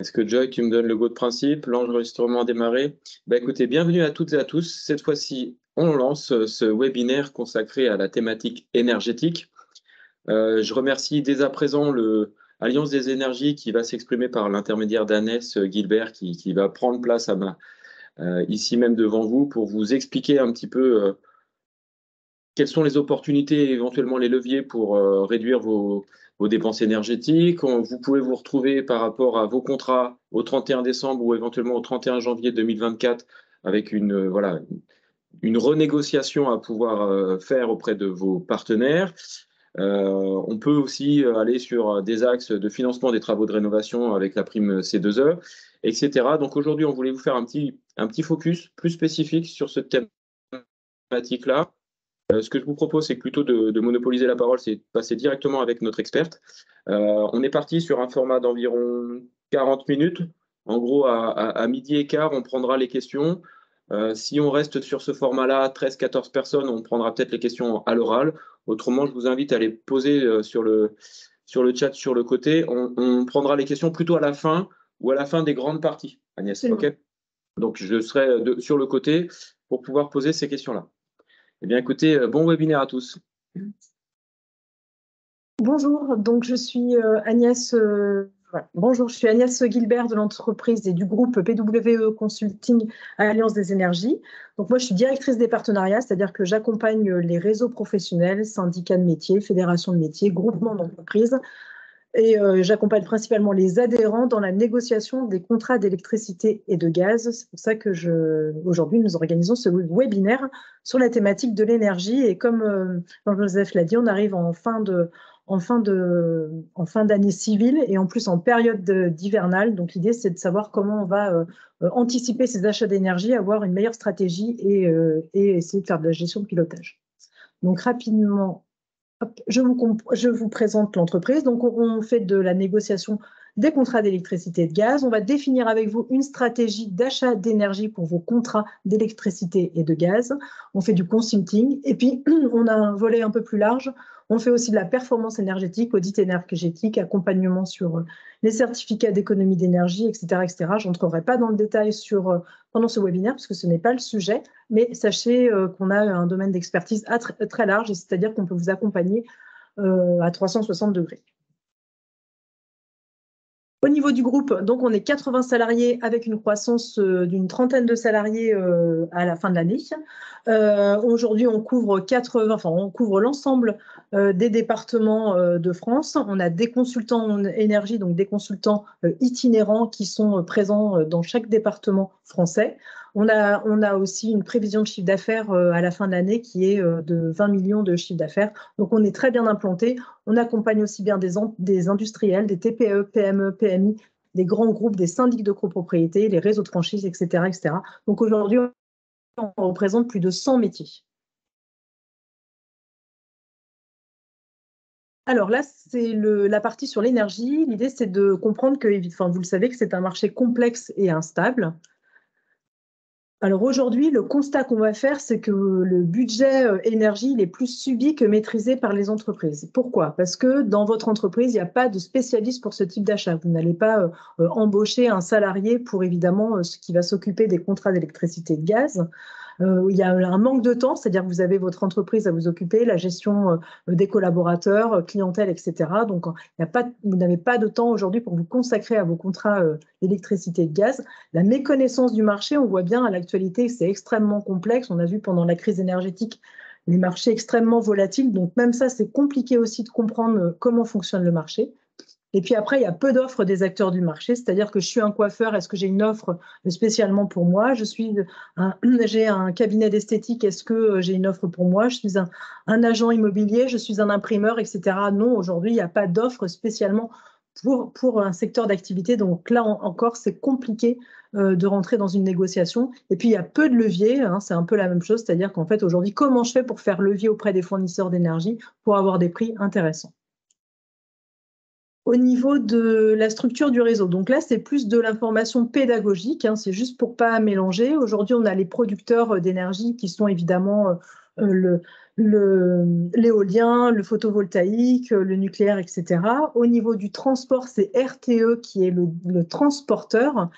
Est-ce que Joy, tu me donnes le go de principe? L'enregistrement a démarré. Écoutez, bienvenue à toutes et à tous. Cette fois-ci, on lance ce webinaire consacré à la thématique énergétique. Je remercie dès à présent l'Alliance des énergies qui va s'exprimer par l'intermédiaire d'Agnès Gilbert qui va prendre place ici même devant vous pour vous expliquer un petit peu quelles sont les opportunités et éventuellement les leviers pour réduire vos dépenses énergétiques. Vous pouvez vous retrouver par rapport à vos contrats au 31 décembre ou éventuellement au 31 janvier 2024 avec une renégociation à pouvoir faire auprès de vos partenaires. On peut aussi aller sur des axes de financement des travaux de rénovation avec la prime C2E, etc. Donc aujourd'hui, on voulait vous faire un petit focus plus spécifique sur cette thématique-là. Ce que je vous propose, c'est plutôt de monopoliser la parole, c'est de passer directement avec notre experte. On est parti sur un format d'environ 40 minutes. En gros, à midi et quart, on prendra les questions. Si on reste sur ce format-là, 13-14 personnes, on prendra peut-être les questions à l'oral. Autrement, je vous invite à les poser sur le chat sur le côté. On prendra les questions plutôt à la fin ou à la fin des grandes parties. Agnès, OK? Donc, je serai sur le côté pour pouvoir poser ces questions-là. Eh bien, écoutez, bon webinaire à tous. Bonjour, donc je suis Agnès. Bonjour, je suis Agnès Gilbert de l'entreprise et du groupe PWE Consulting Alliance des énergies. Donc moi, je suis directrice des partenariats, c'est-à-dire que j'accompagne les réseaux professionnels, syndicats de métiers, fédérations de métiers, groupements d'entreprises. Et j'accompagne principalement les adhérents dans la négociation des contrats d'électricité et de gaz. C'est pour ça que aujourd'hui, nous organisons ce webinaire sur la thématique de l'énergie. Et comme Jean-Joseph l'a dit, on arrive en fin d'année civile et en plus en période d'hivernale. Donc l'idée, c'est de savoir comment on va anticiper ces achats d'énergie, avoir une meilleure stratégie et essayer de faire de la gestion de pilotage. Donc rapidement, je vous présente l'entreprise. Donc, on fait de la négociation des contrats d'électricité et de gaz. On va définir avec vous une stratégie d'achat d'énergie pour vos contrats d'électricité et de gaz. On fait du consulting. Et puis, on a un volet un peu plus large. On fait aussi de la performance énergétique, audit énergétique, accompagnement sur les certificats d'économie d'énergie, etc., etc. Je n'entrerai pas dans le détail pendant ce webinaire parce que ce n'est pas le sujet, mais sachez qu'on a un domaine d'expertise très large, c'est-à-dire qu'on peut vous accompagner à 360 degrés. Au niveau du groupe, donc on est 80 salariés avec une croissance d'une trentaine de salariés à la fin de l'année. Aujourd'hui, on couvre l'ensemble des départements de France. On a des consultants en énergie, donc des consultants itinérants qui sont présents dans chaque département français. On a aussi une prévision de chiffre d'affaires à la fin de l'année qui est de 20 millions de chiffre d'affaires. Donc, on est très bien implanté. On accompagne aussi bien des industriels, des TPE, PME, PMI, des grands groupes, des syndics de copropriété, les réseaux de franchise, etc., etc. Donc, aujourd'hui, on représente plus de 100 métiers. Alors là, c'est la partie sur l'énergie. L'idée, c'est de comprendre que, vous le savez, que c'est un marché complexe et instable. Alors aujourd'hui, le constat qu'on va faire, c'est que le budget énergie, il est plus subi que maîtrisé par les entreprises. Pourquoi? Parce que dans votre entreprise, il n'y a pas de spécialiste pour ce type d'achat. Vous n'allez pas embaucher un salarié pour évidemment ce qui va s'occuper des contrats d'électricité et de gaz. Il y a un manque de temps, c'est-à-dire que vous avez votre entreprise à vous occuper, la gestion des collaborateurs, clientèle, etc. Donc, vous n'avez pas de temps aujourd'hui pour vous consacrer à vos contrats d'électricité et de gaz. La méconnaissance du marché, on voit bien à l'actualité, c'est extrêmement complexe. On a vu pendant la crise énergétique les marchés extrêmement volatiles. Donc, même ça, c'est compliqué aussi de comprendre comment fonctionne le marché. Et puis après, il y a peu d'offres des acteurs du marché, c'est-à-dire que je suis un coiffeur, est-ce que j'ai une offre spécialement pour moi? J'ai un cabinet d'esthétique, est-ce que j'ai une offre pour moi? Je suis un agent immobilier, je suis un imprimeur, etc. Non, aujourd'hui, il n'y a pas d'offre spécialement pour un secteur d'activité. Donc là encore, c'est compliqué de rentrer dans une négociation. Et puis, il y a peu de leviers, hein, c'est un peu la même chose, c'est-à-dire qu'en fait, aujourd'hui, comment je fais pour faire levier auprès des fournisseurs d'énergie pour avoir des prix intéressants? Au niveau de la structure du réseau, donc là, c'est plus de l'information pédagogique, hein, c'est juste pour ne pas mélanger. Aujourd'hui, on a les producteurs d'énergie qui sont évidemment l'éolien, le photovoltaïque, le nucléaire, etc. Au niveau du transport, c'est RTE qui est le transporteur.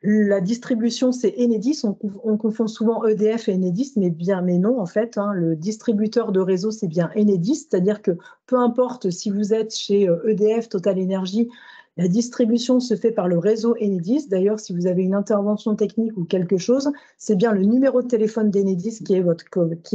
La distribution, c'est Enedis. On confond souvent EDF et Enedis, mais non, en fait. Le distributeur de réseau, c'est bien Enedis. C'est-à-dire que peu importe si vous êtes chez EDF, Total Energy, la distribution se fait par le réseau Enedis. D'ailleurs, si vous avez une intervention technique ou quelque chose, c'est bien le numéro de téléphone d'Enedis qui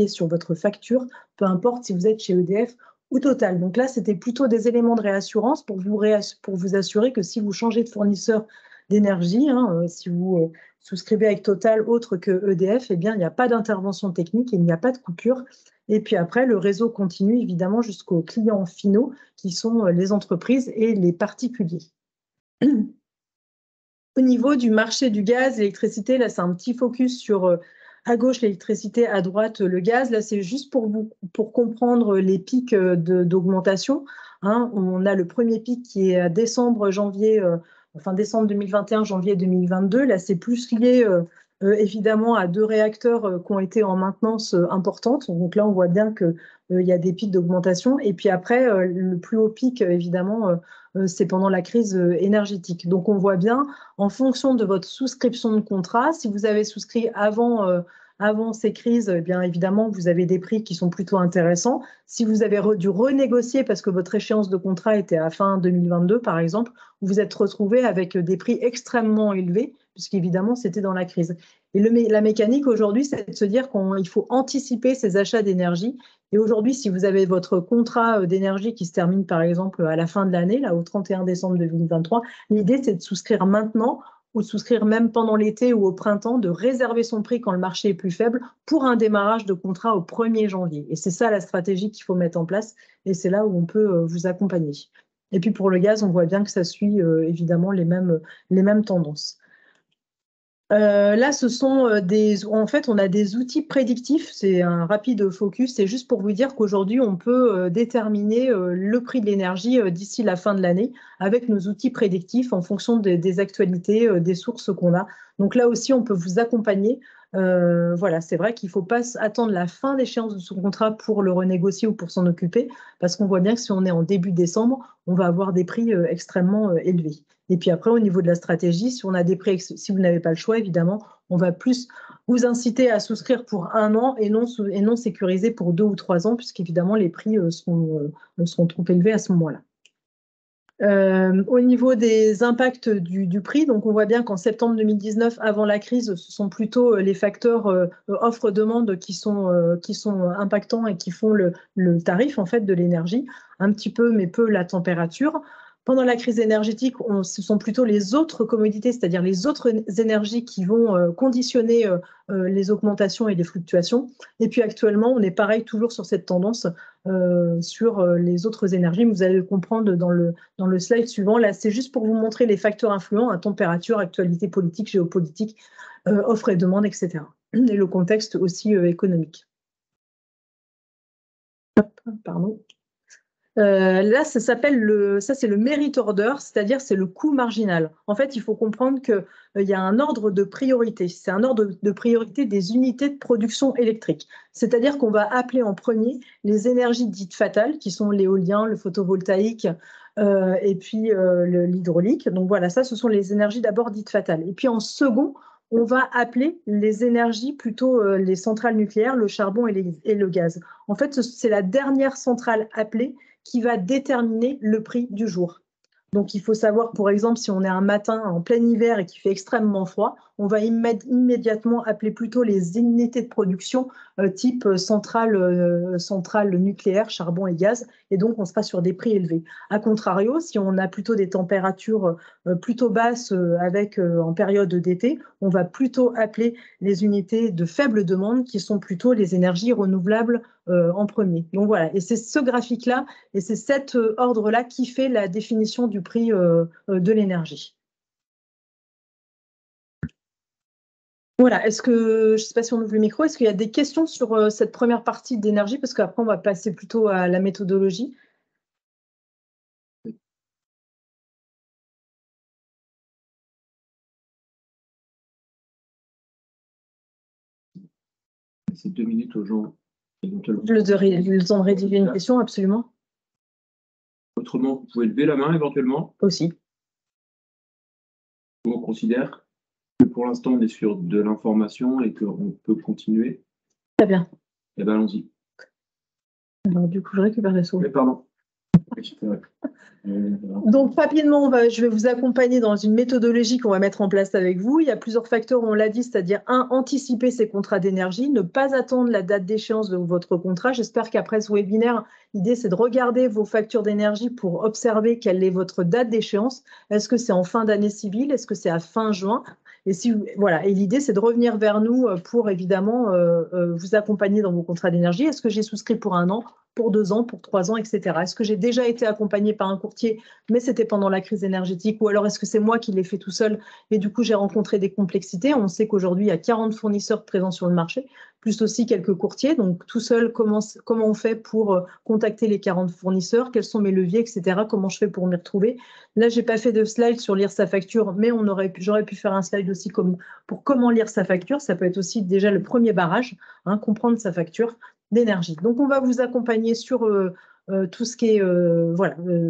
est sur votre facture, peu importe si vous êtes chez EDF ou Total. Donc là, c'était plutôt des éléments de réassurance pour vous assurer que si vous changez de fournisseur d'énergie, si vous souscrivez avec Total autre que EDF, eh bien, il n'y a pas d'intervention technique et il n'y a pas de coupure. Et puis après, le réseau continue évidemment jusqu'aux clients finaux qui sont les entreprises et les particuliers. Au niveau du marché du gaz, l'électricité, là, c'est un petit focus sur à gauche l'électricité, à droite le gaz. Là, c'est juste pour comprendre les pics d'augmentation. On a le premier pic qui est à décembre, décembre 2021, janvier 2022. Là, c'est plus lié évidemment à 2 réacteurs qui ont été en maintenance importante. Donc là, on voit bien qu'il y a des pics d'augmentation. Et puis après, le plus haut pic, évidemment, c'est pendant la crise énergétique. Donc on voit bien, en fonction de votre souscription de contrat, si vous avez souscrit avant ces crises, eh bien évidemment, vous avez des prix qui sont plutôt intéressants. Si vous avez dû renégocier parce que votre échéance de contrat était à fin 2022, par exemple, vous vous êtes retrouvé avec des prix extrêmement élevés, puisqu'évidemment, c'était dans la crise. Et la mécanique aujourd'hui, c'est de se dire qu'il faut anticiper ces achats d'énergie. Et aujourd'hui, si vous avez votre contrat d'énergie qui se termine, par exemple, à la fin de l'année, là, au 31 décembre 2023, l'idée, c'est de souscrire maintenant ou de souscrire même pendant l'été ou au printemps, de réserver son prix quand le marché est plus faible pour un démarrage de contrat au 1er janvier. Et c'est ça la stratégie qu'il faut mettre en place et c'est là où on peut vous accompagner. Et puis pour le gaz, on voit bien que ça suit évidemment les mêmes tendances. Là, en fait, on a des outils prédictifs. C'est un rapide focus. C'est juste pour vous dire qu'aujourd'hui, on peut déterminer le prix de l'énergie d'ici la fin de l'année avec nos outils prédictifs en fonction des actualités, des sources qu'on a. Donc là aussi, on peut vous accompagner. Voilà, c'est vrai qu'il ne faut pas attendre la fin d'échéance de son contrat pour le renégocier ou pour s'en occuper, parce qu'on voit bien que si on est en début décembre, on va avoir des prix extrêmement élevés. Et puis après, au niveau de la stratégie, si vous n'avez pas le choix, évidemment, on va plus vous inciter à souscrire pour 1 an et non sécuriser pour 2 ou 3 ans, puisqu'évidemment, les prix seront trop élevés à ce moment-là. Au niveau des impacts du prix, donc on voit bien qu'en septembre 2019, avant la crise, ce sont plutôt les facteurs offre-demande qui sont impactants et qui font le tarif en fait de l'énergie, un petit peu mais peu la température. Pendant la crise énergétique, ce sont plutôt les autres commodités, c'est-à-dire les autres énergies qui vont conditionner les augmentations et les fluctuations. Et puis actuellement, on est pareil toujours sur cette tendance sur les autres énergies. Vous allez le comprendre dans le slide suivant. Là, c'est juste pour vous montrer les facteurs influents, température, actualité politique, géopolitique, offre et demande, etc. Et le contexte aussi économique. Pardon. Là, ça c'est le merit order, c'est-à-dire c'est le coût marginal. En fait, il faut comprendre qu'il y a un ordre de priorité. C'est un ordre de priorité des unités de production électrique. C'est-à-dire qu'on va appeler en premier les énergies dites fatales, qui sont l'éolien, le photovoltaïque et puis l'hydraulique. Donc voilà, ça, ce sont les énergies d'abord dites fatales. Et puis en second, on va appeler les énergies plutôt les centrales nucléaires, le charbon et le gaz. En fait, c'est la dernière centrale appelée qui va déterminer le prix du jour. Donc, il faut savoir, par exemple, si on est un matin en plein hiver et qu'il fait extrêmement froid, on va immédiatement appeler plutôt les unités de production type centrale nucléaire, charbon et gaz. Et donc, on sera sur des prix élevés. A contrario, si on a plutôt des températures plutôt basses en période d'été, on va plutôt appeler les unités de faible demande qui sont plutôt les énergies renouvelables en premier. Donc voilà, et c'est ce graphique-là et c'est cet ordre-là qui fait la définition du prix de l'énergie. Voilà, je ne sais pas si on ouvre le micro, est-ce qu'il y a des questions sur cette première partie d'énergie? Parce qu'après, on va passer plutôt à la méthodologie. C'est 2 minutes au jour. éventuellement. Le temps de rédiger une question, absolument. Autrement, vous pouvez lever la main éventuellement. Aussi. On considère que pour l'instant, on est sur de l'information et qu'on peut continuer. Très bien. Eh bien, allons-y. Alors, du coup, je récupère les sous. Mais pardon. Donc, rapidement, je vais vous accompagner dans une méthodologie qu'on va mettre en place avec vous. Il y a plusieurs facteurs, on l'a dit, c'est-à-dire anticiper ces contrats d'énergie, ne pas attendre la date d'échéance de votre contrat. J'espère qu'après ce webinaire, l'idée, c'est de regarder vos factures d'énergie pour observer quelle est votre date d'échéance. Est-ce que c'est en fin d'année civile? Est-ce que c'est à fin juin? Et voilà. Et l'idée, c'est de revenir vers nous pour évidemment vous accompagner dans vos contrats d'énergie. Est-ce que j'ai souscrit pour 1 an, pour 2 ans, pour 3 ans, etc. Est-ce que j'ai déjà été accompagné par un courtier, mais c'était pendant la crise énergétique, ou alors est-ce que c'est moi qui l'ai fait tout seul et du coup j'ai rencontré des complexités? On sait qu'aujourd'hui il y a 40 fournisseurs présents sur le marché, plus aussi quelques courtiers. Donc tout seul, comment on fait pour contacter les 40 fournisseurs? Quels sont mes leviers, etc. Comment je fais pour m'y retrouver? Là, j'ai pas fait de slide sur lire sa facture, mais j'aurais pu faire un slide aussi pour comment lire sa facture. Ça peut être aussi déjà le premier barrage, comprendre sa facture d'énergie. Donc, on va vous accompagner sur tout ce qui est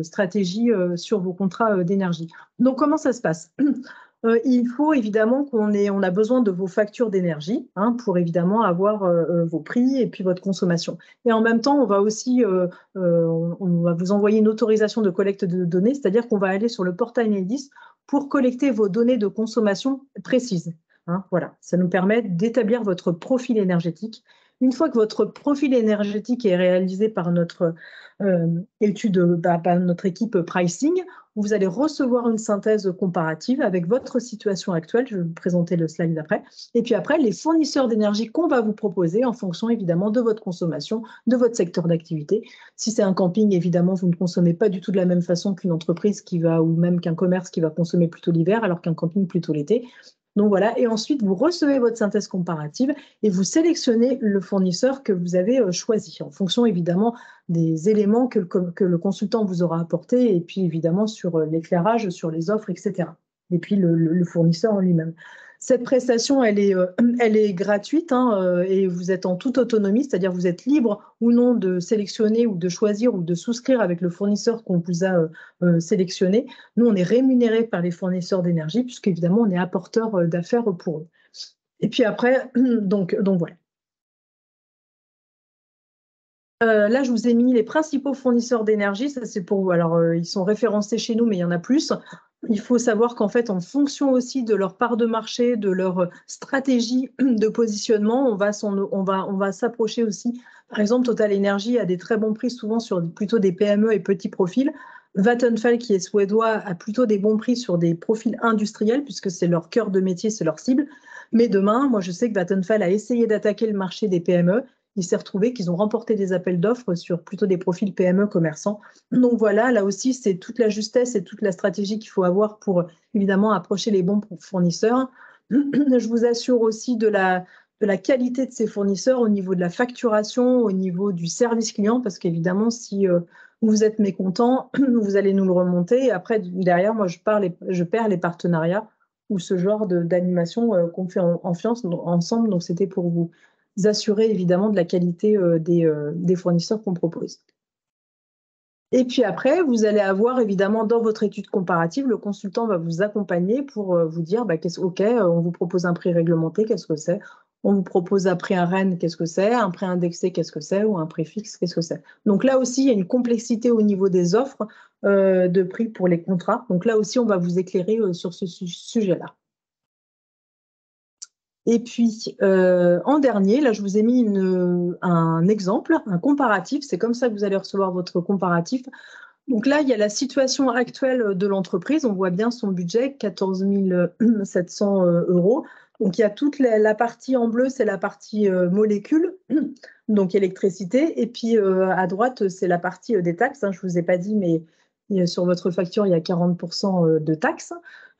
stratégie sur vos contrats d'énergie. Donc, comment ça se passe? Il faut évidemment on a besoin de vos factures d'énergie pour évidemment avoir vos prix et puis votre consommation. Et en même temps, on va aussi on va vous envoyer une autorisation de collecte de données, c'est-à-dire qu'on va aller sur le portail Enedis pour collecter vos données de consommation précises. Voilà, ça nous permet d'établir votre profil énergétique. Une fois que votre profil énergétique est réalisé par notre par notre équipe pricing, vous allez recevoir une synthèse comparative avec votre situation actuelle. Je vais vous présenter le slide d'après. Et puis après, les fournisseurs d'énergie qu'on va vous proposer en fonction évidemment de votre consommation, de votre secteur d'activité. Si c'est un camping, évidemment, vous ne consommez pas du tout de la même façon qu'une entreprise ou même qu'un commerce qui va consommer plutôt l'hiver, alors qu'un camping plutôt l'été. Donc voilà, et ensuite vous recevez votre synthèse comparative et vous sélectionnez le fournisseur que vous avez choisi en fonction évidemment des éléments que le consultant vous aura apportés et puis évidemment sur l'éclairage, sur les offres, etc. Et puis le fournisseur en lui-même. Cette prestation, elle est gratuite et vous êtes en toute autonomie, c'est-à-dire vous êtes libre ou non de sélectionner ou de choisir ou de souscrire avec le fournisseur qu'on vous a sélectionné. Nous, on est rémunéré par les fournisseurs d'énergie puisqu'évidemment, on est apporteur d'affaires pour eux. Et puis après, donc voilà. Là, je vous ai mis les principaux fournisseurs d'énergie. Ça, c'est pour vous. Alors, ils sont référencés chez nous, mais il y en a plus. Il faut savoir qu'en fait, en fonction aussi de leur part de marché, de leur stratégie de positionnement, on va s'approcher aussi. Par exemple, Total Energy a des très bons prix, souvent sur plutôt des PME et petits profils. Vattenfall, qui est suédois, a plutôt des bons prix sur des profils industriels, puisque c'est leur cœur de métier, c'est leur cible. Mais demain, moi, je sais que Vattenfall a essayé d'attaquer le marché des PME. Il s'est retrouvé qu'ils ont remporté des appels d'offres sur plutôt des profils PME commerçants. Donc voilà, là aussi, c'est toute la justesse et toute la stratégie qu'il faut avoir pour évidemment approcher les bons fournisseurs. Je vous assure aussi de la qualité de ces fournisseurs au niveau de la facturation, au niveau du service client, parce qu'évidemment, si vous êtes mécontent, vous allez nous le remonter. Et après, derrière, moi, je perds les partenariats ou ce genre d'animation qu'on fait ensemble. Donc, c'était pour vous assurer évidemment de la qualité des fournisseurs qu'on propose. Et puis après, vous allez avoir évidemment dans votre étude comparative, le consultant va vous accompagner pour vous dire, OK, on vous propose un prix réglementé, qu'est-ce que c'est? On vous propose un prix RN, qu'est-ce que c'est? Un prix indexé, qu'est-ce que c'est? Ou un prix fixe, qu'est-ce que c'est? Donc là aussi, il y a une complexité au niveau des offres de prix pour les contrats. Donc là aussi, on va vous éclairer sur ce sujet-là. Et puis, en dernier, là, je vous ai mis un exemple, un comparatif. C'est comme ça que vous allez recevoir votre comparatif. Donc là, il y a la situation actuelle de l'entreprise. On voit bien son budget, 14 700 €. Donc, il y a toute la partie en bleu, c'est la partie molécules, donc électricité. Et puis, à droite, c'est la partie des taxes. Je ne vous ai pas dit, mais sur votre facture, il y a 40% de taxes.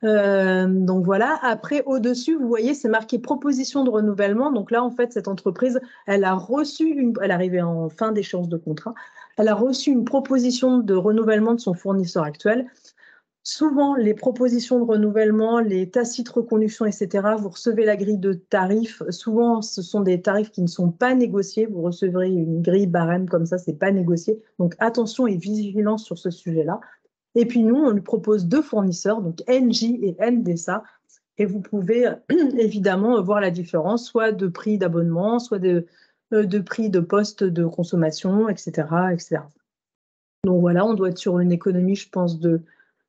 Donc voilà. Après, au-dessus, vous voyez, c'est marqué proposition de renouvellement. Donc là, en fait, cette entreprise, elle arrivait en fin d'échéance de contrat. Elle a reçu une proposition de renouvellement de son fournisseur actuel. Souvent, les propositions de renouvellement, les tacites reconductions, etc., vous recevez la grille de tarifs. Souvent, ce sont des tarifs qui ne sont pas négociés. Vous recevrez une grille barème comme ça, ce n'est pas négocié. Donc, attention et vigilance sur ce sujet-là. Et puis, nous, on lui propose 2 fournisseurs, donc NJ et NDSA. Et vous pouvez évidemment voir la différence, soit de prix d'abonnement, soit de prix de poste de consommation, etc., etc. Donc voilà, on doit être sur une économie, je pense, de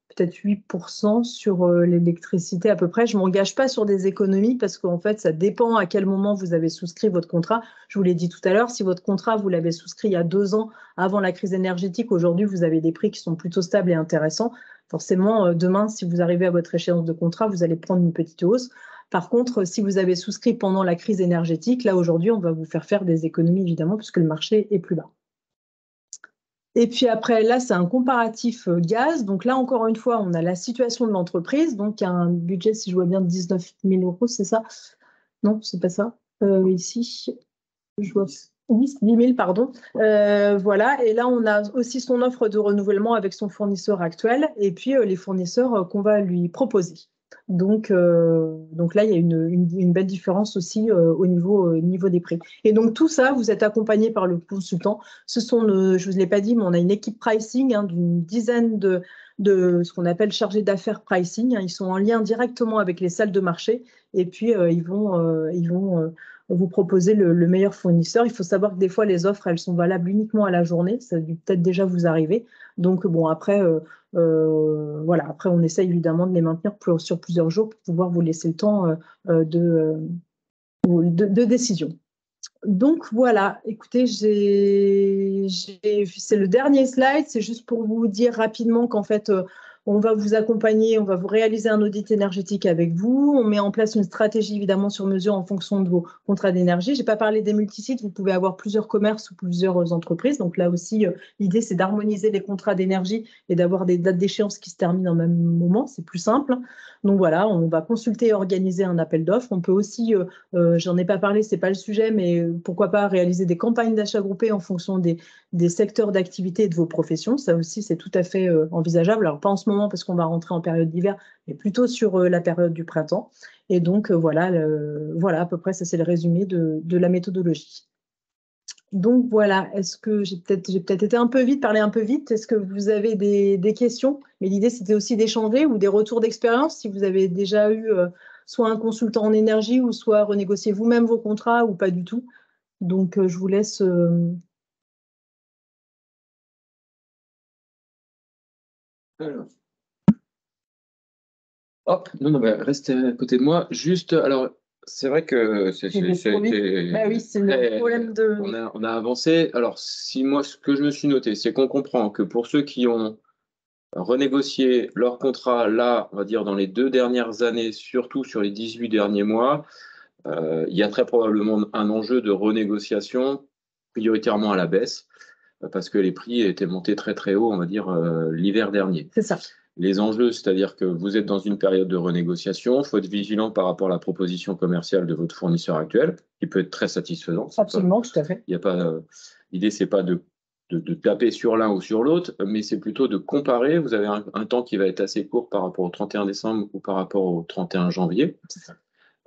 peut-être 8% sur l'électricité à peu près. Je ne m'engage pas sur des économies parce qu'en fait, ça dépend à quel moment vous avez souscrit votre contrat. Je vous l'ai dit tout à l'heure, si votre contrat, vous l'avez souscrit il y a 2 ans avant la crise énergétique, aujourd'hui, vous avez des prix qui sont plutôt stables et intéressants. Forcément, demain, si vous arrivez à votre échéance de contrat, vous allez prendre une petite hausse. Par contre, si vous avez souscrit pendant la crise énergétique, là, aujourd'hui, on va vous faire des économies, évidemment, puisque le marché est plus bas. Et puis après, là, c'est un comparatif gaz. Donc là, encore une fois, on a la situation de l'entreprise. Donc, il y a un budget, si je vois bien, de 19 000 euros, c'est ça? Non, c'est pas ça. Ici, je vois 10 000, pardon. Voilà. Et là, on a aussi son offre de renouvellement avec son fournisseur actuel et puis les fournisseurs qu'on va lui proposer. Donc là, il y a une belle différence aussi au niveau des prix. Et donc, tout ça, vous êtes accompagné par le consultant. Je ne vous l'ai pas dit, mais on a une équipe pricing d'une dizaine de ce qu'on appelle chargés d'affaires pricing. Ils sont en lien directement avec les salles de marché et puis ils vont vous proposer le meilleur fournisseur. Il faut savoir que des fois, les offres, elles sont valables uniquement à la journée. Ça a dû peut-être déjà vous arriver. Donc, bon, après, voilà. Après, on essaie évidemment de les maintenir sur plusieurs jours pour pouvoir vous laisser le temps de décision. Donc voilà, écoutez, c'est le dernier slide, c'est juste pour vous dire rapidement qu'en fait, on va vous accompagner, on va vous réaliser un audit énergétique avec vous, on met en place une stratégie évidemment sur mesure en fonction de vos contrats d'énergie. Je n'ai pas parlé des multisites, vous pouvez avoir plusieurs commerces ou plusieurs entreprises, donc là aussi, l'idée c'est d'harmoniser les contrats d'énergie et d'avoir des dates d'échéance qui se terminent en même moment, c'est plus simple. Donc voilà, on va consulter et organiser un appel d'offres. On peut aussi j'en ai pas parlé, c'est pas le sujet, mais pourquoi pas réaliser des campagnes d'achat groupées en fonction des secteurs d'activité et de vos professions. Ça aussi, c'est tout à fait envisageable. Alors, pas en ce moment parce qu'on va rentrer en période d'hiver, mais plutôt sur la période du printemps. Et donc, voilà, à peu près, ça c'est le résumé de la méthodologie. Donc voilà, est-ce que j'ai peut-être été un peu vite, parlé un peu vite. Est-ce que vous avez des questions? Mais l'idée, c'était aussi d'échanger ou des retours d'expérience si vous avez déjà eu soit un consultant en énergie ou soit renégocier vous-même vos contrats ou pas du tout. Donc je vous laisse. Alors. Hop, non, bah, restez à côté de moi. Juste, alors, c'est vrai que Bah oui, c'est le problème de. On a avancé. Alors, si moi, ce que je me suis noté, c'est qu'on comprend que pour ceux qui ont renégocié leur contrat, là, on va dire dans les 2 dernières années, surtout sur les 18 derniers mois, il y a très probablement un enjeu de renégociation, prioritairement à la baisse, parce que les prix étaient montés très très haut, on va dire, l'hiver dernier. C'est ça. Les enjeux, c'est-à-dire que vous êtes dans une période de renégociation, il faut être vigilant par rapport à la proposition commerciale de votre fournisseur actuel, qui peut être très satisfaisant. Absolument, tout à fait. Il y a pas, l'idée, c'est pas de taper sur l'un ou sur l'autre, mais c'est plutôt de comparer. Vous avez un temps qui va être assez court par rapport au 31 décembre ou par rapport au 31 janvier.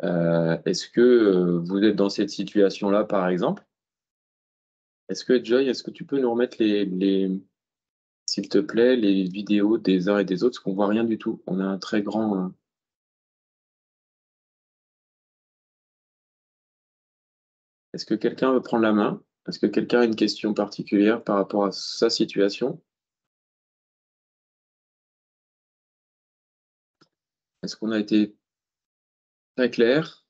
Est-ce que vous êtes dans cette situation-là, par exemple? Est-ce que, Joy, est-ce que tu peux nous remettre s'il te plaît, les vidéos des uns et des autres, parce qu'on voit rien du tout. On a un très grand. Est-ce que quelqu'un veut prendre la main? Est-ce que quelqu'un a une question particulière par rapport à sa situation? Est-ce qu'on a été très clair?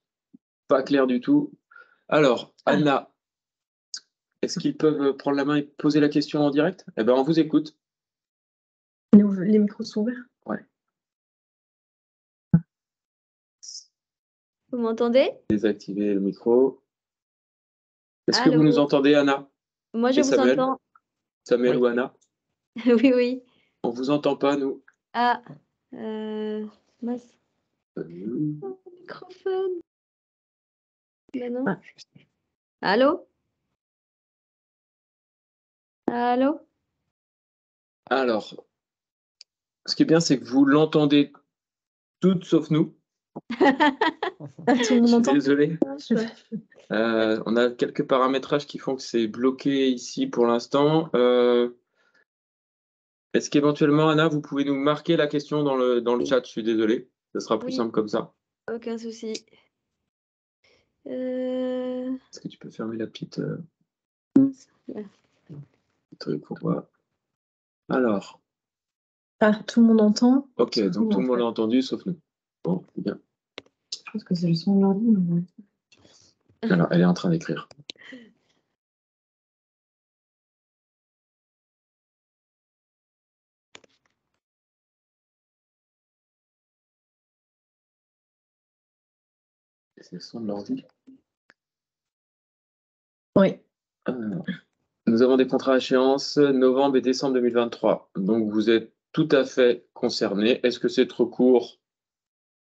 Pas clair du tout. Alors, Anna, est-ce qu'ils peuvent prendre la main et poser la question en direct? Eh bien, on vous écoute. Les micros sont ouverts. Ouais. Vous m'entendez? Désactiver le micro. Est-ce que vous Allô? nous entendez, Anna? Moi, je Et vous Samuel? entends. Samuel Oui. ou Anna? Oui, oui. On vous entend pas, nous. Ah, mince. Microphone. Ben non. Ah. Allô? Allô? Alors, Ce qui est bien, c'est que vous l'entendez toutes sauf nous. Ah, tout le monde Je suis entend? désolé. On a quelques paramétrages qui font que c'est bloqué ici pour l'instant. Est-ce qu'éventuellement, Anna, vous pouvez nous marquer la question dans le chat? Je suis désolé. Ce sera plus Oui. simple comme ça. Aucun souci. Est-ce que tu peux fermer la petite Là. truc ou pas? Alors, Ah, tout le monde entend? ok, Sauf donc nous, tout en le monde fait. a entendu, sauf nous. Bon, c'est bien. Je pense que c'est le son de l'ordi. Mais... Alors, elle est en train d'écrire. C'est le son de l'ordi. Oui. Alors, nous avons des contrats à échéance novembre et décembre 2023. Donc, vous êtes tout à fait concernés. Est-ce que c'est trop court?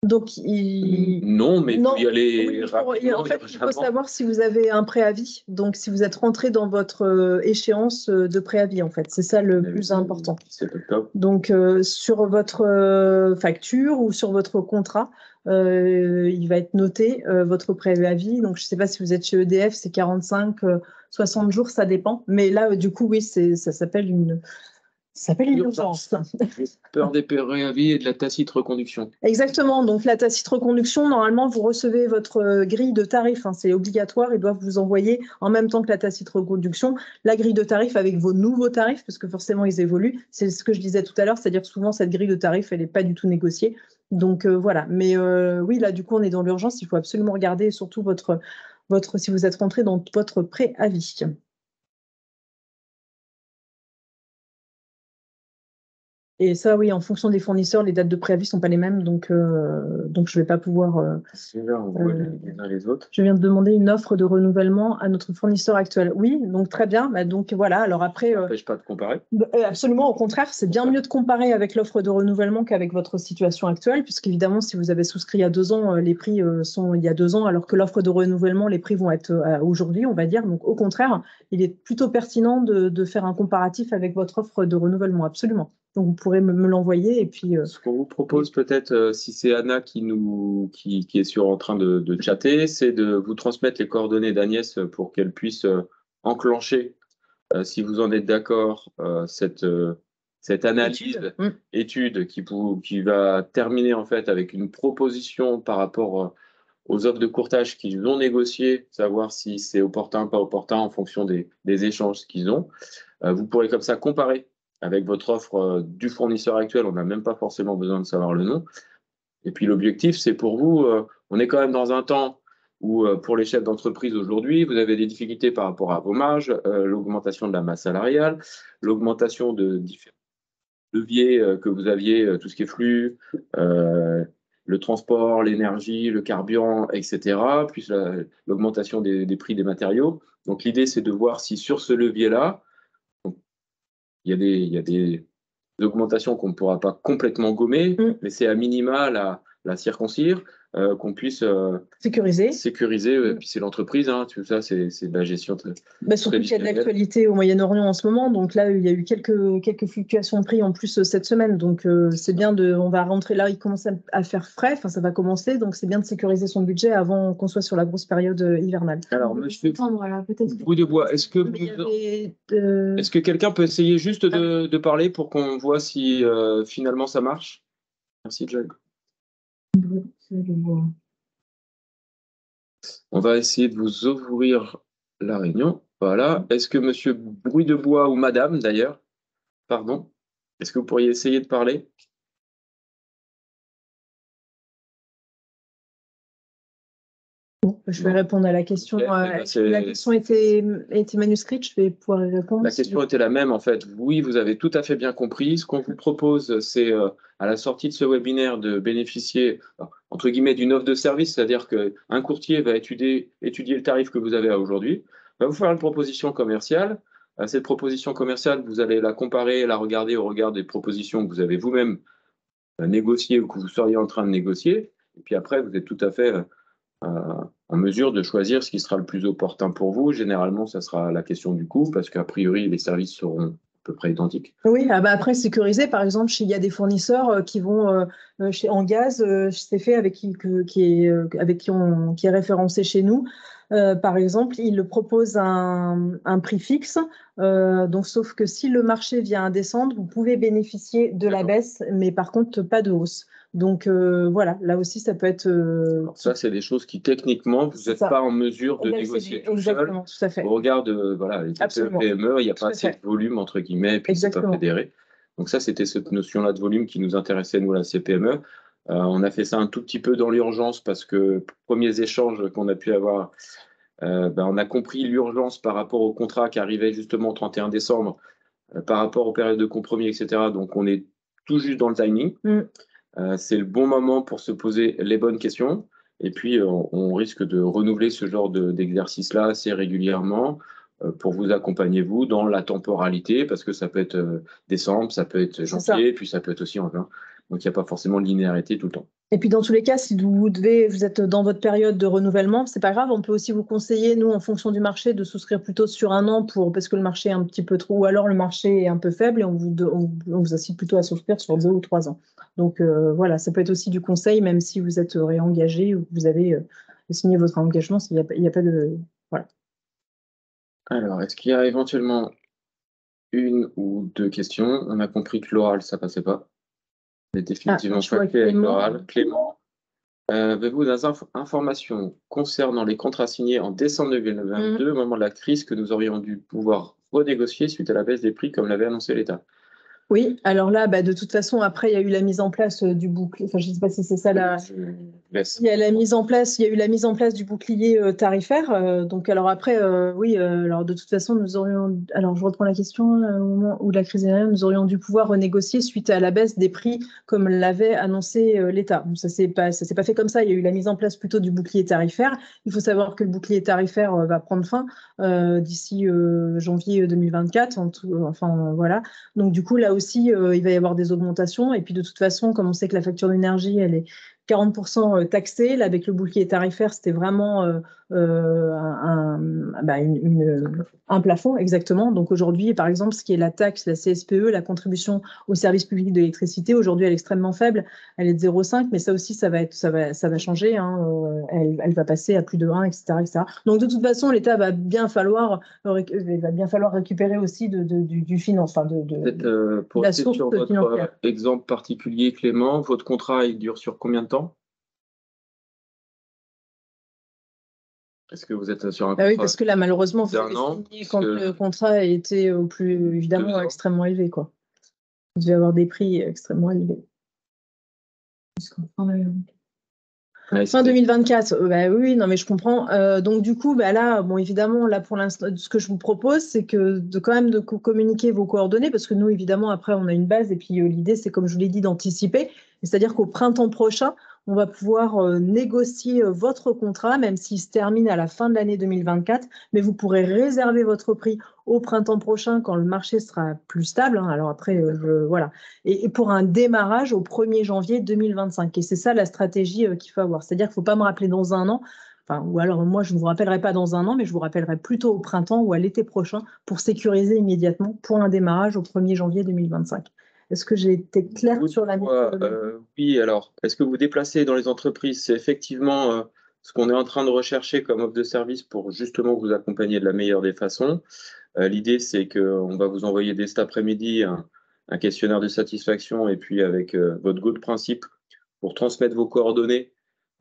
Donc, Non, mais non. vous y allez Oui, rapidement, en fait, il faut urgemment. savoir si vous avez un préavis. Donc, si vous êtes rentré dans votre échéance de préavis, en fait. C'est ça le plus important. C'est octobre. Donc, sur votre facture ou sur votre contrat, il va être noté votre préavis. Donc, je ne sais pas si vous êtes chez EDF, c'est 45, 60 jours, ça dépend. Mais là, du coup, oui, ça s'appelle une urgence. Peur des préavis et de la tacite reconduction. Exactement. Donc, la tacite reconduction, normalement, vous recevez votre grille de tarifs. Hein, c'est obligatoire. Ils doivent vous envoyer en même temps que la tacite reconduction la grille de tarifs avec vos nouveaux tarifs, parce que forcément, ils évoluent. C'est ce que je disais tout à l'heure, c'est-à-dire que souvent, cette grille de tarifs, elle n'est pas du tout négociée. Donc, voilà. Mais oui, là, du coup, on est dans l'urgence. Il faut absolument regarder surtout si vous êtes rentré dans votre préavis. Et ça, oui, en fonction des fournisseurs, les dates de préavis ne sont pas les mêmes, donc je ne vais pas pouvoir. Les autres. Je viens de demander une offre de renouvellement à notre fournisseur actuel. Oui, donc très bien. Bah, donc voilà. Alors après. Ça n'empêche pas de comparer. Absolument, au contraire, c'est bien mieux de comparer avec l'offre de renouvellement qu'avec votre situation actuelle, puisqu'évidemment, si vous avez souscrit il y a 2 ans, les prix sont il y a 2 ans, alors que l'offre de renouvellement, les prix vont être aujourd'hui, on va dire. Donc au contraire, il est plutôt pertinent de faire un comparatif avec votre offre de renouvellement, absolument. Donc, vous pourrez me l'envoyer et puis. Ce qu'on vous propose peut-être, si c'est Anna qui est en train de chatter, c'est de vous transmettre les coordonnées d'Agnès pour qu'elle puisse enclencher, si vous en êtes d'accord, cette analyse, étude qui va terminer en fait avec une proposition par rapport aux offres de courtage qu'ils ont négociées, savoir si c'est opportun, pas opportun en fonction des échanges qu'ils ont. Vous pourrez comme ça comparer avec votre offre du fournisseur actuel. On n'a même pas forcément besoin de savoir le nom. Et puis l'objectif, c'est pour vous, on est quand même dans un temps où pour les chefs d'entreprise aujourd'hui, vous avez des difficultés par rapport à vos marges, l'augmentation de la masse salariale, l'augmentation de différents leviers que vous aviez, tout ce qui est flux, le transport, l'énergie, le carburant, etc., puis l'augmentation des prix des matériaux. Donc l'idée, c'est de voir si sur ce levier-là, il y a des augmentations qu'on ne pourra pas complètement gommer, mais c'est à minima la circoncire, qu'on puisse sécuriser. Puis c'est l'entreprise, hein, tout ça, c'est de la gestion très, surtout qu'il y a de l'actualité au Moyen-Orient en ce moment. Donc là, il y a eu quelques fluctuations de prix en plus cette semaine. Donc c'est bien on va rentrer là, il commence à faire frais, enfin ça va commencer. Donc c'est bien de sécuriser son budget avant qu'on soit sur la grosse période hivernale. Alors, monsieur Bruit de Bois, est-ce que quelqu'un peut essayer juste de parler pour qu'on voit si finalement ça marche? Merci, John. On va essayer de vous ouvrir la réunion. Voilà. Est-ce que monsieur Bruit de Bois ou madame, d'ailleurs, pardon, est-ce que vous pourriez essayer de parler? Je vais répondre à la question. La question était manuscrite, je vais pouvoir y répondre. La question était la même, en fait. Oui, vous avez tout à fait bien compris. Ce qu'on vous propose, c'est à la sortie de ce webinaire de bénéficier, entre guillemets, d'une offre de service, c'est-à-dire qu'un courtier va étudier le tarif que vous avez à aujourd'hui, va vous faire une proposition commerciale. Cette proposition commerciale, vous allez la comparer, la regarder au regard des propositions que vous avez vous-même négociées ou que vous seriez en train de négocier. Et puis après, vous êtes tout à fait en mesure de choisir ce qui sera le plus opportun pour vous. Généralement, ça sera la question du coût, parce qu'a priori, les services seront peu près identiques. Oui, après sécurisé, par exemple, il y a des fournisseurs qui vont en gaz, c'est fait avec qui est référencé chez nous. Par exemple, ils proposent un prix fixe. Donc, sauf que si le marché vient à descendre, vous pouvez bénéficier de la baisse, mais par contre, pas de hausse. Donc, voilà, là aussi, ça peut être. Ça, c'est des choses qui, techniquement, vous n'êtes pas en mesure de négocier tout seul. Exactement, tout à fait. Au regard de les TPE, PME, il n'y a pas assez de volume, entre guillemets, et puis c'est pas fédéré. Donc, ça, c'était cette notion-là de volume qui nous intéressait, nous, la CPME. On a fait ça un tout petit peu dans l'urgence parce que, premiers échanges qu'on a pu avoir, on a compris l'urgence par rapport au contrat qui arrivait justement au 31 décembre, par rapport aux périodes de compromis, etc. Donc, on est tout juste dans le timing. C'est le bon moment pour se poser les bonnes questions. Et puis, on risque de renouveler ce genre d'exercice-là assez régulièrement pour vous accompagner, vous, dans la temporalité, parce que ça peut être décembre, ça peut être janvier, puis ça peut être aussi en juin. Donc, il n'y a pas forcément de linéarité tout le temps. Et puis, dans tous les cas, si vous êtes dans votre période de renouvellement, c'est pas grave. On peut aussi vous conseiller, nous, en fonction du marché, de souscrire plutôt sur un an parce que le marché est un petit peu trop, ou alors le marché est un peu faible et on vous incite plutôt à souscrire sur 2 ou 3 ans. Donc, voilà, ça peut être aussi du conseil, même si vous êtes réengagé ou que vous avez signé votre engagement, il n'y a pas de. Voilà. Alors, est-ce qu'il y a éventuellement une ou deux questions? On a compris que l'oral, ça passait pas. C'est définitivement pas fait avec l'oral. Clément, avez-vous des informations concernant les contrats signés en décembre 2022, au moment de la crise, que nous aurions dû pouvoir renégocier suite à la baisse des prix, comme l'avait annoncé l'État? Oui, alors là, de toute façon, après, il y a eu la mise en place du bouclier. Enfin, je ne sais pas si c'est ça la. Il y a eu la mise en place du bouclier tarifaire. Donc, alors après, oui, alors de toute façon, nous aurions. Alors, je reprends la question. Au moment où la crise est arrivée, nous aurions dû pouvoir renégocier suite à la baisse des prix, comme l'avait annoncé l'État. Donc, ça s'est pas fait comme ça. Il y a eu la mise en place plutôt du bouclier tarifaire. Il faut savoir que le bouclier tarifaire va prendre fin d'ici janvier 2024. Enfin, voilà. Donc, du coup, là aussi, il va y avoir des augmentations. Et puis, de toute façon, comme on sait que la facture d'énergie, elle est 40% taxée. Là, avec le bouclier tarifaire, c'était vraiment un plafond, exactement. Donc, aujourd'hui, par exemple, ce qui est la taxe, la CSPE, la contribution au service public de l'électricité, aujourd'hui, elle est extrêmement faible. Elle est de 0,5, mais ça aussi, ça va changer. Elle va passer à plus de 1, etc., etc. Donc, de toute façon, l'État va bien falloir récupérer aussi du finance, pour la source sur votre financière. Exemple particulier, Clément, votre contrat, il dure sur combien de temps? Est-ce que vous êtes sur un contrat? Oui, parce que là, malheureusement, vous avez signé quand le contrat a été au plus, évidemment, extrêmement élevé, quoi. Vous devez avoir des prix extrêmement élevés. Fin 2024, oui, non, mais je comprends. Donc, du coup, là, bon, évidemment, là, pour l'instant, ce que je vous propose, c'est quand même de communiquer vos coordonnées, parce que nous, évidemment, après, on a une base, et puis l'idée, c'est, comme je vous l'ai dit, d'anticiper. C'est-à-dire qu'au printemps prochain, on va pouvoir négocier votre contrat, même s'il se termine à la fin de l'année 2024, mais vous pourrez réserver votre prix au printemps prochain quand le marché sera plus stable. Alors après, voilà. Et pour un démarrage au 1er janvier 2025. Et c'est ça la stratégie qu'il faut avoir. C'est-à-dire qu'il ne faut pas me rappeler dans un an. Ou alors moi, je ne vous rappellerai pas dans un an, mais je vous rappellerai plutôt au printemps ou à l'été prochain pour sécuriser immédiatement pour un démarrage au 1er janvier 2025. Est-ce que j'ai été claire sur la Oui, alors, est-ce que vous déplacez dans les entreprises? C'est effectivement ce qu'on est en train de rechercher comme offre de service pour justement vous accompagner de la meilleure des façons. L'idée, c'est qu'on va vous envoyer dès cet après-midi un questionnaire de satisfaction et puis avec votre go de principe pour transmettre vos coordonnées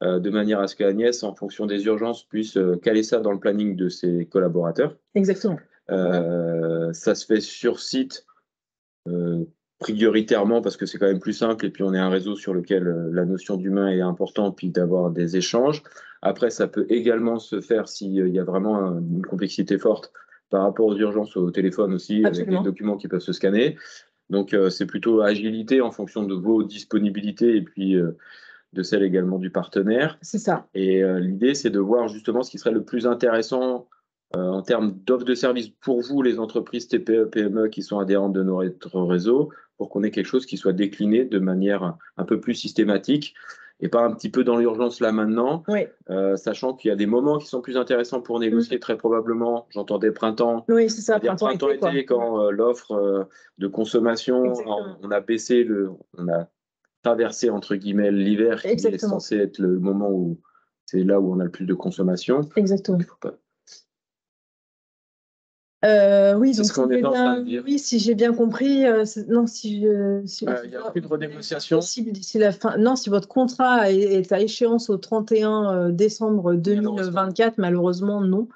de manière à ce qu'Agnès, en fonction des urgences, puisse caler ça dans le planning de ses collaborateurs. Exactement. Ça se fait sur site prioritairement parce que c'est quand même plus simple et puis on est un réseau sur lequel la notion d'humain est importante puis d'avoir des échanges. Après, ça peut également se faire s'il y a vraiment une complexité forte par rapport aux urgences au téléphone aussi. Absolument. Avec des documents qui peuvent se scanner. Donc, c'est plutôt agilité en fonction de vos disponibilités et puis de celle également du partenaire. C'est ça. Et l'idée, c'est de voir justement ce qui serait le plus intéressant en termes d'offres de services pour vous, les entreprises TPE, PME qui sont adhérentes de notre réseau, pour qu'on ait quelque chose qui soit décliné de manière un peu plus systématique et pas un petit peu dans l'urgence là maintenant, Oui, sachant qu'il y a des moments qui sont plus intéressants pour négocier, très probablement. J'entendais printemps, oui, c'est on ça, va dire printemps-été, quoi. printemps-été, quand l'offre de consommation, Exactement. on a baissé, on a traversé, entre guillemets, l'hiver, qui est Exactement. censé être le moment où c'est là où on a le plus de consommation. Exactement. Donc, il faut pas... Oui, C'est donc ce qu'on est en train de dire. oui, si j'ai bien compris, non, si Il n'y a plus de renégociation. possible d'ici la fin. Non, si votre contrat est à échéance au 31 décembre 2024, malheureusement, non.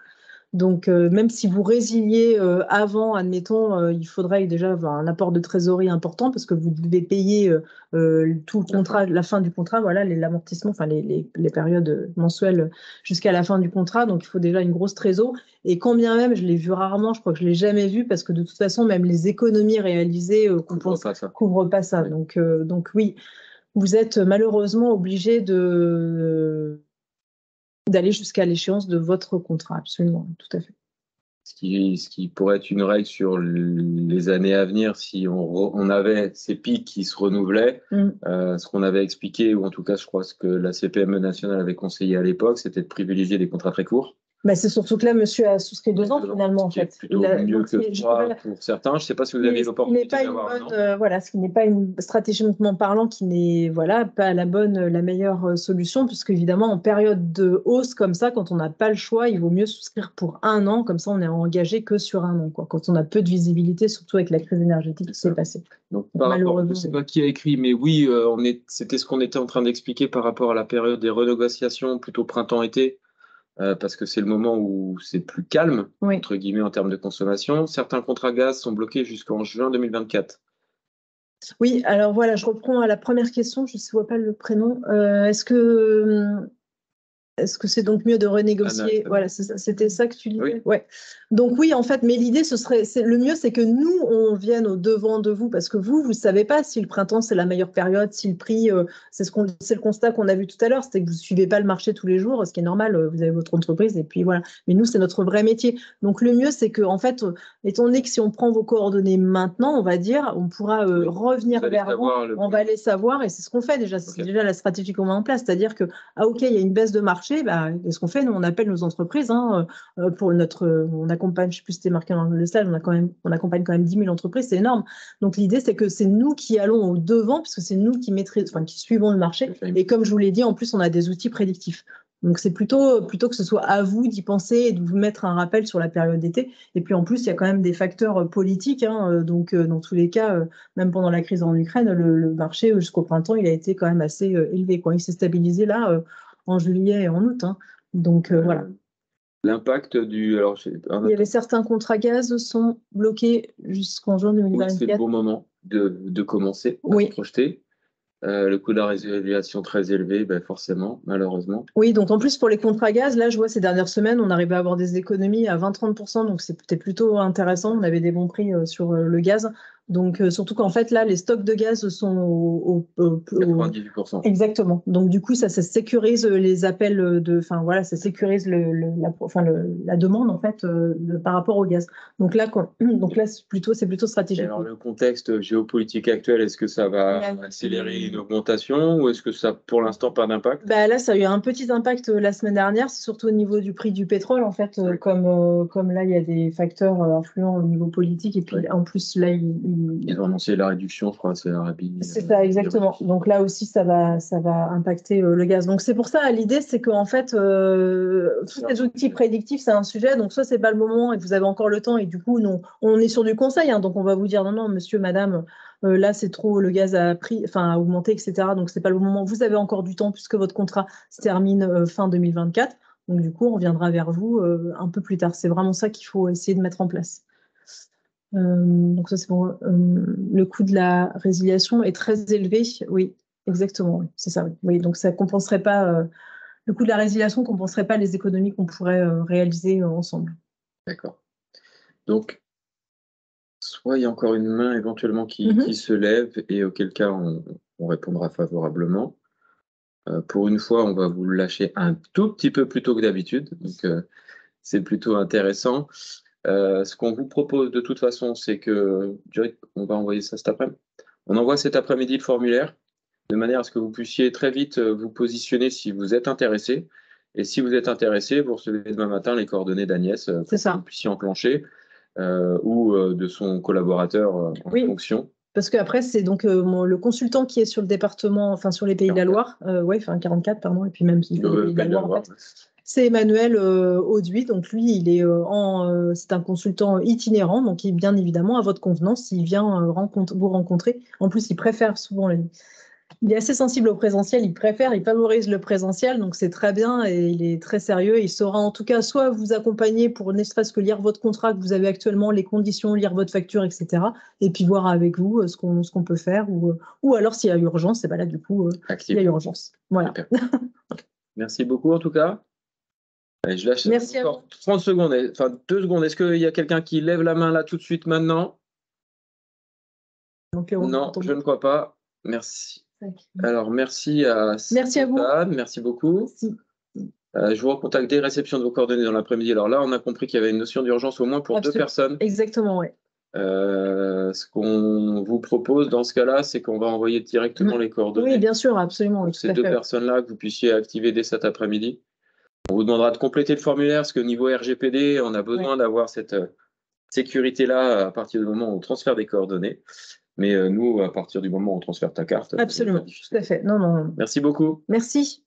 Donc, même si vous résiliez avant, admettons, il faudrait déjà avoir un apport de trésorerie important parce que vous devez payer tout le contrat, la fin du contrat, voilà, l'amortissement, enfin les périodes mensuelles jusqu'à la fin du contrat. Donc, il faut déjà une grosse trésor. Et quand bien même, je l'ai vu rarement, je crois que je ne l'ai jamais vu parce que de toute façon, même les économies réalisées couvrent pas ça. Donc, oui, vous êtes malheureusement obligé d'aller jusqu'à l'échéance de votre contrat, absolument, tout à fait. Ce qui pourrait être une règle sur les années à venir si on avait ces pics qui se renouvelaient. Ce qu'on avait expliqué, ou en tout cas, je crois ce que la CPME nationale avait conseillé à l'époque, c'était de privilégier des contrats très courts. Bah, c'est surtout que là, monsieur a souscrit 2 ans finalement, en fait. C'est plutôt mieux que 3 pour certains. Je ne sais pas si vous avez l'opportunité d'avoir un an. Voilà, ce qui n'est pas une, stratégiquement parlant, qui n'est voilà, pas la meilleure solution, puisque évidemment, en période de hausse comme ça, quand on n'a pas le choix, il vaut mieux souscrire pour un an, comme ça on est engagé que sur un an, quoi, quand on a peu de visibilité, surtout avec la crise énergétique qui s'est passée. Donc, je ne sais pas qui a écrit, mais oui, c'était ce qu'on était en train d'expliquer par rapport à la période des renégociations, plutôt printemps-été. Parce que c'est le moment où c'est plus calme, entre guillemets, en termes de consommation. Certains contrats gaz sont bloqués jusqu'en juin 2024. Oui, alors voilà, je reprends à la première question, je ne vois pas le prénom. Est-ce que c'est donc mieux de renégocier? Anna, voilà, c'était ça que tu disais. Oui. Ouais. Donc oui, en fait, mais l'idée, le mieux, c'est que nous, on vienne au devant de vous, parce que vous ne savez pas si le printemps, c'est la meilleure période, si le prix, c'est le constat qu'on a vu tout à l'heure, c'était que vous ne suivez pas le marché tous les jours, ce qui est normal, vous avez votre entreprise, et puis voilà. Mais nous, c'est notre vrai métier. Donc le mieux, c'est que, en fait, étant donné que si on prend vos coordonnées maintenant, on va dire, on pourra revenir vers vous, on va les savoir, et c'est ce qu'on fait déjà, c'est déjà la stratégie qu'on met en place, c'est-à-dire que, ok, il y a une baisse de marché, qu'est-ce qu'on fait? Nous, on appelle nos entreprises pour on accompagne, je ne sais plus si c'était marqué dans le slide, on accompagne quand même 10 000 entreprises, c'est énorme. Donc l'idée, c'est que c'est nous qui allons au devant, parce que c'est nous qui qui suivons le marché. Et comme je vous l'ai dit, en plus, on a des outils prédictifs. Donc c'est plutôt que ce soit à vous d'y penser et de vous mettre un rappel sur la période d'été. Et puis en plus, il y a quand même des facteurs politiques. Donc dans tous les cas, même pendant la crise en Ukraine, le marché jusqu'au printemps, il a été quand même assez élevé, quoi. Il s'est stabilisé là en juillet et en août. Donc voilà. L'impact du... Alors, il y avait certains contrats gaz sont bloqués jusqu'en juin 2024. Oui, c'est le bon moment de commencer à se projeter. Le coût de la résiliation très élevé, forcément, malheureusement. Oui, donc en plus pour les contrats gaz, là je vois ces dernières semaines, on arrivait à avoir des économies à 20-30%, donc c'était plutôt intéressant. On avait des bons prix sur le gaz. Donc surtout qu'en fait là, les stocks de gaz sont au 98%. Exactement. Donc ça sécurise les appels enfin voilà, ça sécurise la demande en fait par rapport au gaz. Donc là c'est plutôt stratégique. Et alors le contexte géopolitique actuel, est-ce que ça va accélérer une augmentation ou est-ce que ça, pour l'instant, pas d'impact? Là, ça a eu un petit impact la semaine dernière, c'est surtout au niveau du prix du pétrole en fait, comme là il y a des facteurs influents au niveau politique et puis en plus là ils ont annoncé la réduction, je crois, c'est l'Arabie. C'est ça, exactement. Donc là aussi, ça va impacter le gaz. Donc c'est pour ça, l'idée, c'est qu'en fait, tous ces outils prédictifs, c'est un sujet. Donc soit c'est pas le moment et que vous avez encore le temps et du coup, on est sur du conseil. Donc on va vous dire non, monsieur, madame, là c'est trop, le gaz a augmenté, etc. Donc c'est pas le moment. Vous avez encore du temps puisque votre contrat se termine fin 2024. Donc du coup, on reviendra vers vous un peu plus tard. C'est vraiment ça qu'il faut essayer de mettre en place. Donc ça c'est bon. Le coût de la résiliation est très élevé. Oui, exactement. Oui, c'est ça. Oui, donc ça compenserait pas. Le coût de la résiliation compenserait pas les économies qu'on pourrait réaliser ensemble. D'accord. Donc, soit il y a encore une main éventuellement qui se lève et auquel cas on répondra favorablement. Pour une fois, on va vous le lâcher un tout petit peu plus tôt que d'habitude. Donc, c'est plutôt intéressant. Ce qu'on vous propose de toute façon, c'est que on va envoyer ça cet après-midi. On envoie cet après-midi le formulaire de manière à ce que vous puissiez très vite vous positionner si vous êtes intéressé. Et si vous êtes intéressé, vous recevez demain matin les coordonnées d'Agnès pour C'est ça. que vous puissiez enclencher ou de son collaborateur en Oui. fonction. Parce qu'après, c'est donc le consultant qui est sur le département, enfin sur les Pays de la Loire, enfin 44, pardon, et puis même qui fait les Pays de la Loire, en fait. C'est Emmanuel Auduit, donc lui, il est c'est un consultant itinérant, donc il, bien évidemment, à votre convenance, il vient vous rencontrer. En plus, il préfère souvent il est assez sensible au présentiel, il favorise le présentiel, donc c'est très bien et il est très sérieux. Il saura en tout cas soit vous accompagner pour ne serait-ce que lire votre contrat que vous avez actuellement, les conditions, lire votre facture, etc. Et puis voir avec vous ce qu'on peut faire ou alors s'il y a urgence, et ben là du coup, il y a urgence. Voilà. Merci beaucoup en tout cas. Allez, je lâche encore 30 secondes, enfin 2 secondes. Est-ce qu'il y a quelqu'un qui lève la main là tout de suite maintenant? Donc, non, je ne crois pas. Merci. Alors, merci à vous. Merci beaucoup. Merci. Je vous recontacte dès réception de vos coordonnées dans l'après-midi. Alors là, on a compris qu'il y avait une notion d'urgence au moins pour 2 personnes. Exactement, oui. Ce qu'on vous propose dans ce cas-là, c'est qu'on va envoyer directement les coordonnées. Oui, bien sûr, absolument. Pour ces 2 personnes-là que vous puissiez activer dès cet après-midi. On vous demandera de compléter le formulaire parce que niveau RGPD, on a besoin d'avoir cette sécurité-là à partir du moment où on transfère des coordonnées. Mais nous, à partir du moment où on transfère ta carte, absolument, tout à fait. Non. Merci beaucoup. Merci.